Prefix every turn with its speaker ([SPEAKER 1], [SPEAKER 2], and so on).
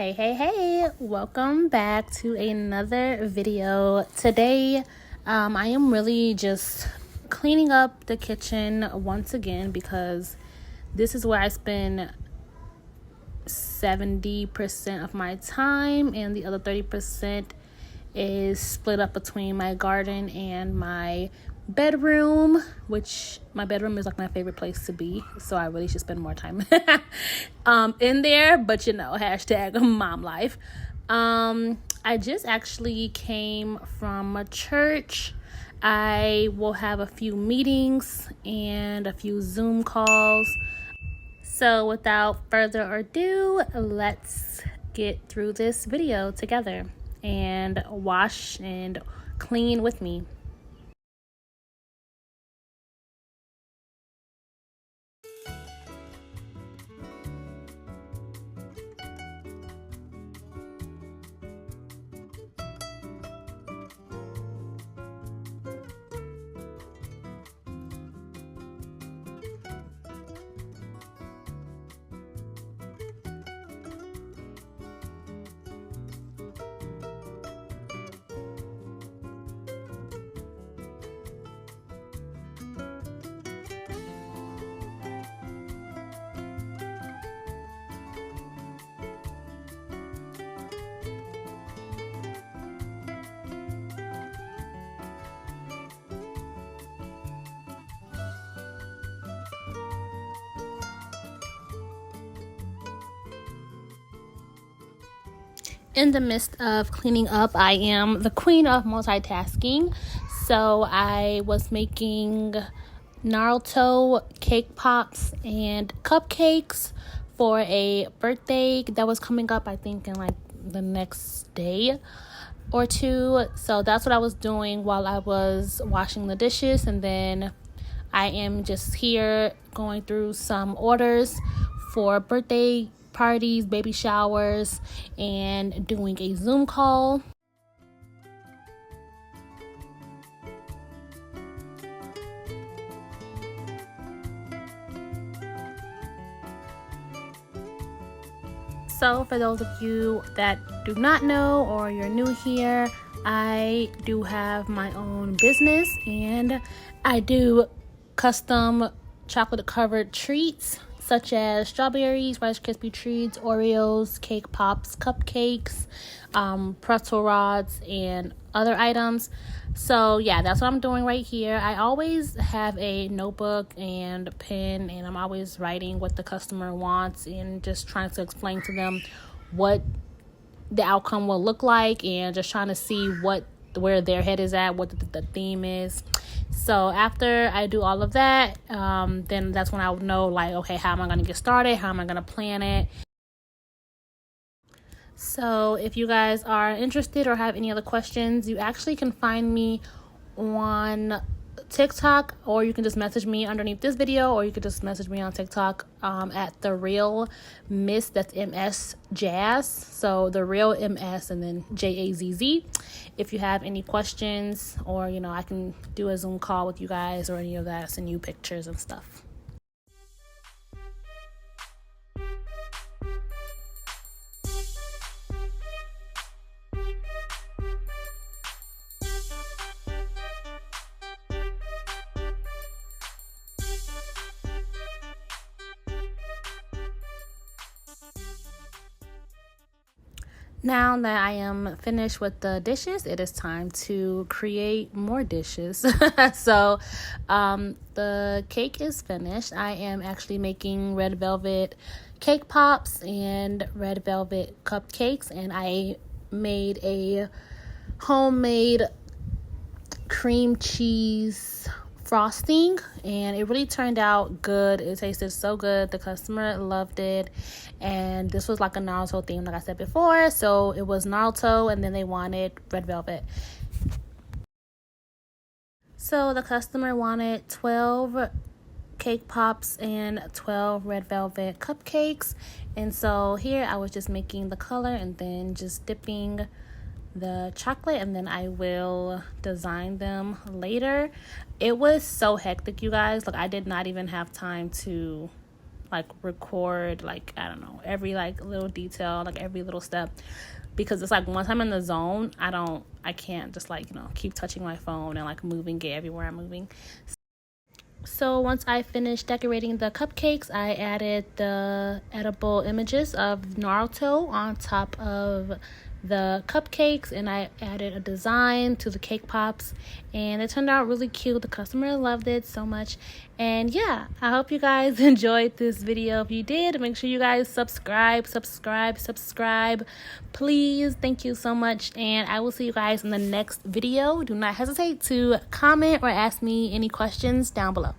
[SPEAKER 1] Hey, welcome back to another video. Today, I am really just cleaning up the kitchen once again because this is where I spend 70% of my time, and the other 30% is split up between my garden and my bedroom, which my bedroom is like my favorite place to be, so I really should spend more time in there, but hashtag mom life. I just actually came from a church. I will have a few meetings and a few Zoom calls. So without further ado, let's get through this video together and wash and clean with me. In the midst of cleaning up, I am the queen of multitasking. So I was making Naruto cake pops and cupcakes for a birthday that was coming up, I think, in like the next day or two. So that's what I was doing while I was washing the dishes. And then I am just here going through some orders for birthday parties, baby showers, and doing a Zoom call. So for those of you that do not know or you're new here, I do have my own business and I do custom chocolate covered treats such as strawberries, Rice Krispie treats, Oreos, cake pops, cupcakes, pretzel rods, and other items. So yeah, that's what I'm doing right here. I always have a notebook and a pen, and I'm always writing what the customer wants and just trying to explain to them what the outcome will look like, and just trying to see where their head is at, what the theme is. So after I do all of that, then that's when I would know, like, okay, how am I going to get started? How am I going to plan it? So if you guys are interested or have any other questions, you actually can find me on TikTok, or you can just message me underneath this video, or you could just message me on TikTok at The Real Miss, that's MS Jazz. So The Real MS and then JAZZ. If you have any questions, or I can do a Zoom call with you guys or any of that, send you pictures and stuff. Now that I am finished with the dishes, it is time to create more dishes. So the cake is finished. I am actually making red velvet cake pops and red velvet cupcakes, and I made a homemade cream cheese frosting, and it really turned out good. It tasted so good. The customer loved it, and this was like a Naruto theme, like I said before. So it was Naruto, and then they wanted red velvet. So the customer wanted 12 cake pops and 12 red velvet cupcakes, and so here I was just making the color and then just dipping the chocolate, and then I will design them later. It was so hectic, you guys. Like, I did not even have time to like record, like, I don't know, every like little detail, like every little step, because it's like once I'm in the zone, I can't just like, keep touching my phone and like moving it everywhere I'm moving. So once I finished decorating the cupcakes, I added the edible images of Naruto on top of the cupcakes, and I added a design to the cake pops, and it turned out really cute. The customer loved it so much. And yeah, I hope you guys enjoyed this video. If you did, make sure you guys subscribe, please. Thank you so much, and I will see you guys in the next video. Do not hesitate to comment or ask me any questions down below.